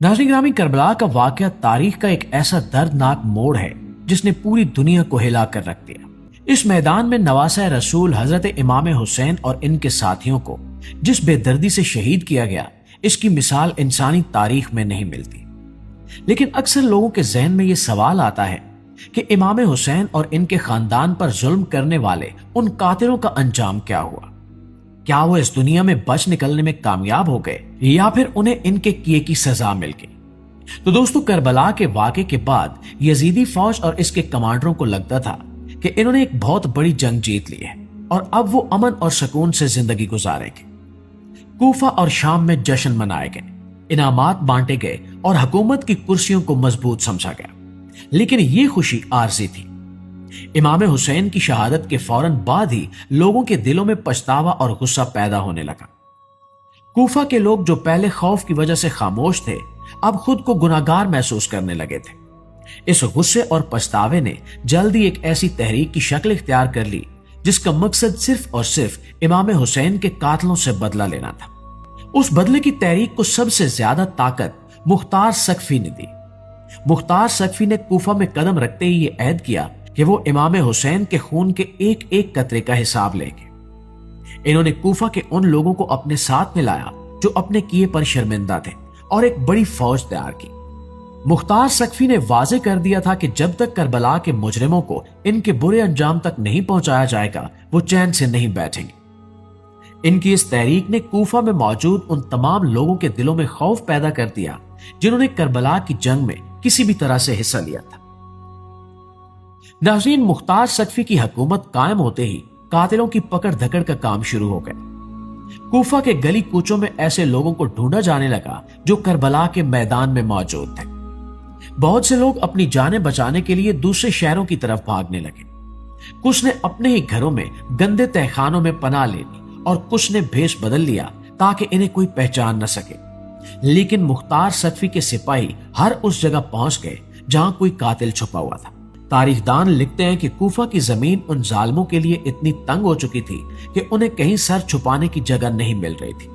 नाज़रीन ग्रामी, करबला का वाकया तारीख का एक ऐसा दर्दनाक मोड़ है जिसने पूरी दुनिया को हिला कर रख दिया। इस मैदान में नवासा रसूल हजरत इमाम हुसैन और इनके साथियों को जिस बेदर्दी से शहीद किया गया, इसकी मिसाल इंसानी तारीख में नहीं मिलती। लेकिन अक्सर लोगों के जहन में यह सवाल आता है कि इमाम हुसैन और इनके खानदान पर जुल्म करने वाले उन कातिलों का अंजाम क्या हुआ? क्या वो इस दुनिया में बच निकलने में कामयाब हो गए या फिर उन्हें इनके किए की सजा मिल गई? तो दोस्तों, करबला के वाक़े के बाद यजीदी फौज और इसके कमांडरों को लगता था कि इन्होंने एक बहुत बड़ी जंग जीत ली है और अब वो अमन और सुकून से जिंदगी गुजारेंगे। कूफा और शाम में जश्न मनाए गए, इनामात बांटे गए और हुकूमत की कुर्सियों को मजबूत समझा गया। लेकिन ये खुशी आरजी थी। इमाम हुसैन की शहादत के फौरन बाद ही लोगों के दिलों में पछतावा और गुस्सा पैदा होने लगा। कूफा के लोग जो पहले खौफ की वजह से खामोश थे, अब खुद को गुनाहगार महसूस करने लगे थे। इस गुस्से और पछतावे ने जल्दी एक ऐसी तहरीक की शक्ल इख्तियार कर ली जिसका मकसद सिर्फ और सिर्फ इमाम हुसैन के कातलों से बदला लेना था। उस बदले की तहरीक को सबसे ज्यादा ताकत मुख्तार सकफी ने दी। मुख्तार सकफी ने कूफा में कदम रखते ही ये ऐद किया कि वो इमाम हुसैन के खून के एक एक कतरे का हिसाब लेंगे। इन्होंने कूफा के उन लोगों को अपने साथ मिलाया जो अपने किए पर शर्मिंदा थे और एक बड़ी फौज तैयार की। मुख्तार सकफी ने वाजे कर दिया था कि जब तक करबला के मुजरिमों को इनके बुरे अंजाम तक नहीं पहुंचाया जाएगा, वो चैन से नहीं बैठेंगे। इनकी इस तहरीक ने कूफा में मौजूद उन तमाम लोगों के दिलों में खौफ पैदा कर दिया जिन्होंने करबला की जंग में किसी भी तरह से हिस्सा लिया था। नाज़रीन, मुख्तार सकफी की हुकूमत कायम होते ही कातिलों की पकड़ धकड़ का काम शुरू हो गया। कूफा के गली कूचों में ऐसे लोगों को ढूंढा जाने लगा जो करबला के मैदान में मौजूद थे। बहुत से लोग अपनी जानें बचाने के लिए दूसरे शहरों की तरफ भागने लगे। कुछ ने अपने ही घरों में गंदे तहखानों में पनाह ले ली और कुछ ने भेष बदल लिया ताकि इन्हें कोई पहचान न सके। लेकिन मुख्तार सकफी के सिपाही हर उस जगह पहुंच गए जहां कोई कातिल छुपा हुआ था। तारीखदान लिखते हैं कि कूफा की जमीन उन जालिमों के लिए इतनी तंग हो चुकी थी कि उन्हें कहीं सर छुपाने की जगह नहीं मिल रही थी।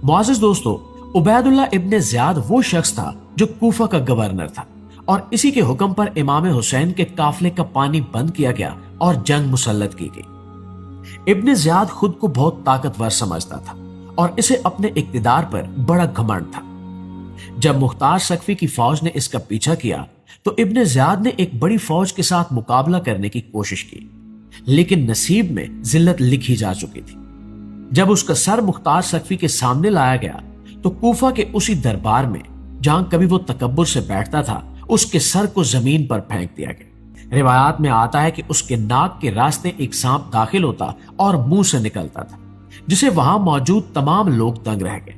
मुअज़्ज़िज़ दोस्तों, उबैदुल्लाह इब्ने ज़ियाद वो शख्स था जो कूफा का गवर्नर था और इसी के हुक्म पर इमाम हुसैन के काफिले का पानी बंद किया गया और जंग मुसल्लत की गई। इब्ने ज़ियाद खुद को बहुत ताकतवर समझता था और इसे अपने इक्तिदार पर बड़ा घमंड था। जब मुख्तार सकफी की फौज ने इसका पीछा किया तो इब्ने ज़ियाद ने एक बड़ी फौज के साथ मुकाबला करने की कोशिश की, लेकिन नसीब में जिल्लत लिखी जा चुकी थी। जब उसका सर मुख्तार सकफी के सामने लाया गया तो कूफा के उसी दरबार में जहां कभी वो तकब्बुर से बैठता था, उसके सर को जमीन पर फेंक दिया गया। रिवायात में आता है कि उसके नाक के रास्ते एक सांप दाखिल होता और मुंह से निकलता था, जिसे वहां मौजूद तमाम लोग दंग रह गए।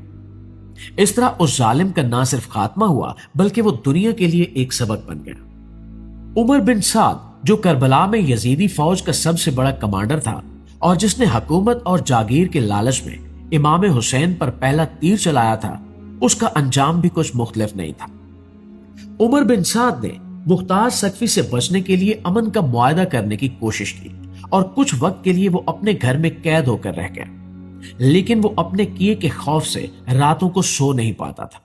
इस तरह उस जालिम का ना सिर्फ खात्मा हुआ बल्कि वो दुनिया के लिए एक सबक बन गया। उमर बिन साद, जो करबला में यजीदी फौज का सबसे बड़ा कमांडर था और जिसने हुकूमत और जागीर के लालच में इमाम हुसैन पर पहला तीर चलाया था, उसका अंजाम भी कुछ मुख्तलिफ नहीं था। उमर बिन साद ने मुख्तार सकफी से बचने के लिए अमन का मुआहदा करने की कोशिश की और कुछ वक्त के लिए वो अपने घर में कैद होकर रह गया, लेकिन वो अपने किए के खौफ से रातों को सो नहीं पाता था।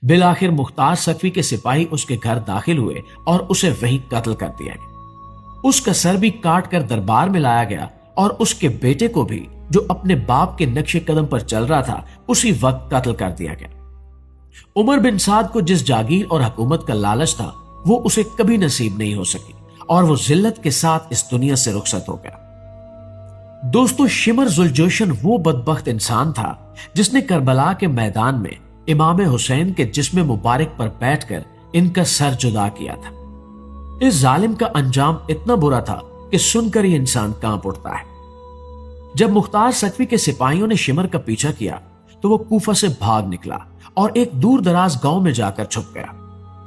बिलाखिर मुख्तार सकफी के सिपाही उसके घर दाखिल हुए और उसे वहीं कत्ल कर दिया गया। उसका सर भी काट कर दरबार में लाया गया और उसके बेटे को भी, जो अपने बाप के नक्शे कदम पर चल रहा था, उसी वक्त कत्ल कर दिया गया। उमर बिन साद को जिस जागीर और हुकूमत का लालच था, वो उसे कभी नसीब नहीं हो सकी और वो जिल्लत के साथ इस दुनिया से रुखसत हो गया। दोस्तों, शिमर जुलजोशन वो बदबख्त इंसान था जिसने करबला के मैदान में इमाम हुसैन के जिस्म मुबारक पर बैठकर इनका सर जुदा किया था। इस जालिम का अंजाम इतना बुरा था कि सुनकर ही इंसान कांप उठता है। जब मुख्तार सकफी के सिपाहियों ने शिमर का पीछा किया तो वो कूफा से भाग निकला और एक दूर दराज गांव में जाकर छुप गया,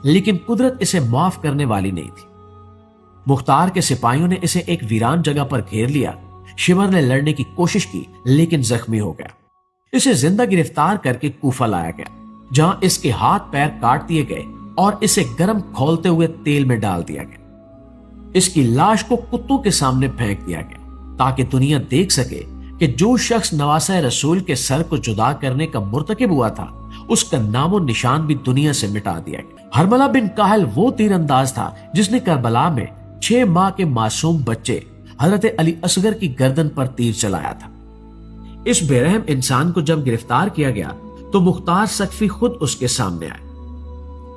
लेकिन कुदरत इसे माफ करने वाली नहीं थी। मुख्तार के सिपाहियों ने इसे एक वीरान जगह पर घेर लिया। शिमर ने लड़ने की कोशिश की लेकिन जख्मी हो गया। इसे जिंदा गिरफ्तार करके कूफा लाया गया, जहां इसके हाथ पैर काट दिए गए और इसे गर्म खौलते हुए तेल में डाल दिया गया। इसकी लाश को कुत्तों के सामने फेंक दिया गया ताकि दुनिया देख सके कि जो शख्स नवासा रसूल के सर को जुदा करने का मुर्तकिब हुआ था, اس کا نام و نشان بھی دنیا سے مٹا دیا گیا۔ ہرملہ بن کاہل وہ تیر انداز تھا جس نے کربلا میں 6 ماہ کے معصوم بچے حضرت علی اصغر کی گردن پر تیر چلایا تھا۔ اس بے رحم انسان کو جب گرفتار کیا گیا تو مختار سقفی خود اس کے سامنے آئے۔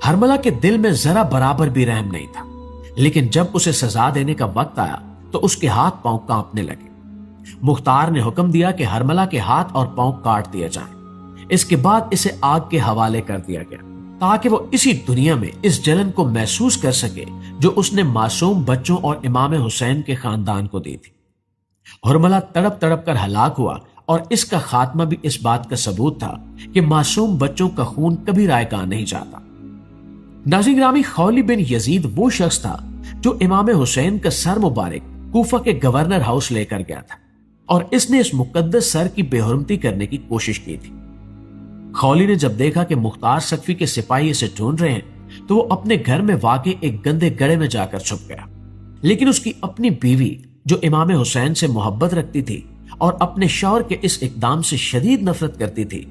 ہرملہ کے دل میں ذرا برابر بھی رحم نہیں تھا، لیکن جب اسے سزا دینے کا وقت آیا تو اس کے ہاتھ پاؤں کانپنے لگے۔ مختار نے حکم دیا کہ ہرملہ کے ہاتھ اور پاؤں کاٹ دیے جائیں۔ اس کے بعد اسے آگ کے حوالے کر دیا گیا تاکہ وہ اسی دنیا میں اس جلن کو محسوس کر سکے جو اس نے معصوم بچوں اور امام حسین کے خاندان کو دی تھی۔ ہرملہ تڑپ تڑپ کر ہلاک ہوا، اور اس کا خاتمہ بھی اس بات کا ثبوت تھا کہ معصوم بچوں کا خون کبھی رائقہ نہیں جاتا۔ ناظرین گرامی، خولی بن یزید وہ شخص تھا جو امام حسین کا سر مبارک کوفہ کے گورنر ہاؤس لے کر گیا تھا، اور اس نے اس مقدس سر کی بے حرمتی کرنے کی کوشش کی تھی۔ خولی نے جب دیکھا کہ مختار سقفی کے سپاہی اسے ڈھونڈ رہے ہیں تو وہ اپنے گھر میں واقع ایک گندے گڑھے میں جا کر چھپ گیا، لیکن اس کی اپنی بیوی جو امام حسین سے محبت رکھتی تھی اور اپنے شوہر کے اس اقدام سے شدید نفرت کرتی تھی،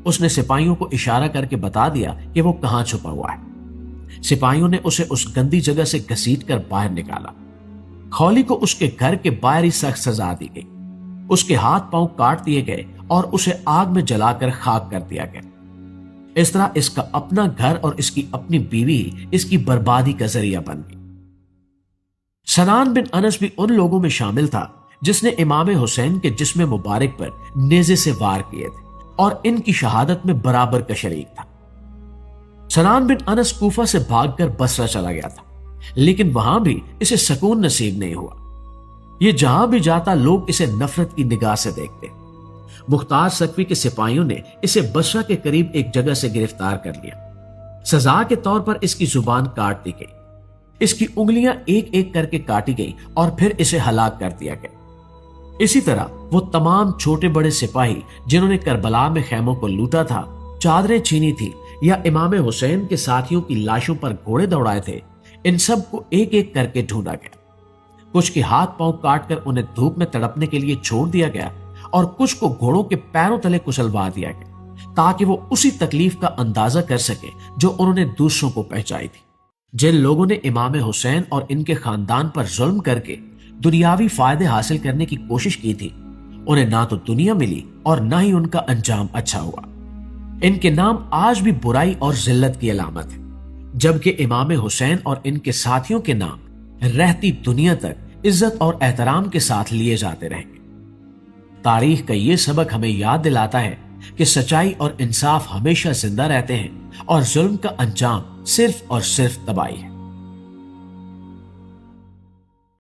اس نے سپاہیوں کو اشارہ کر کے بتا دیا کہ وہ کہاں چھپا ہوا ہے۔ سپاہیوں نے اسے اس گندی جگہ سے گھسیٹ کر باہر نکالا۔ خولی کو اس کے گھر کے باہر ہی سخت سزا دی گئی، اس کے ہاتھ پاؤں کاٹ دیے گئے اور اسے آگ میں جلا کر خاک کر دیا گیا۔ اس طرح اس کا اپنا گھر اور اس کی اپنی بیوی اس کی بربادی کا ذریعہ بن گئی۔ سنان بن انس بھی ان لوگوں میں شامل تھا جس نے امام حسین کے جسم مبارک پر نیزے سے وار کیے تھے اور ان کی شہادت میں برابر کا شریک تھا۔ سنان بن انس کوفہ سے بھاگ کر بصرہ چلا گیا تھا، لیکن وہاں بھی اسے سکون نصیب نہیں ہوا۔ یہ جہاں بھی جاتا لوگ اسے نفرت کی نگاہ سے دیکھتے۔ مختار سقفی کے سپاہیوں نے اسے بصرہ کے قریب ایک جگہ سے گرفتار کر لیا۔ سزا کے طور پر اس کی زبان کاٹ دی گئی، اس کی انگلیاں ایک ایک کر کے کاٹی گئی اور پھر اسے ہلاک کر دیا گیا۔ اسی طرح وہ تمام چھوٹے بڑے سپاہی جنہوں نے کربلا میں خیموں کو لوٹا تھا، چادریں چھینی تھی یا امام حسین کے ساتھیوں کی لاشوں پر گھوڑے دوڑائے تھے، ان سب کو ایک ایک کر کے ڈھونڈا گیا۔ کچھ کے ہاتھ پاؤں کاٹ کر انہیں دھوپ میں تڑپنے کے لیے چھوڑ دیا گیا اور کچھ کو گھوڑوں کے پیروں تلے کچلوا دیا گیا تاکہ وہ اسی تکلیف کا اندازہ کر سکے جو انہوں نے دوسروں کو پہنچائی تھی۔ جن لوگوں نے امام حسین اور ان کے خاندان پر ظلم کر کے دنیاوی فائدے حاصل کرنے کی کوشش کی تھی، انہیں نہ تو دنیا ملی اور نہ ہی ان کا انجام اچھا ہوا۔ ان کے نام آج بھی برائی اور ذلت کی علامت ہے، جبکہ امام حسین اور ان کے ساتھیوں کے نام رہتی دنیا تک عزت اور احترام کے ساتھ لیے جاتے رہیں گے۔ تاریخ کا یہ سبق ہمیں یاد دلاتا ہے کہ سچائی اور انصاف ہمیشہ زندہ رہتے ہیں اور ظلم کا انجام صرف اور صرف تباہی ہے۔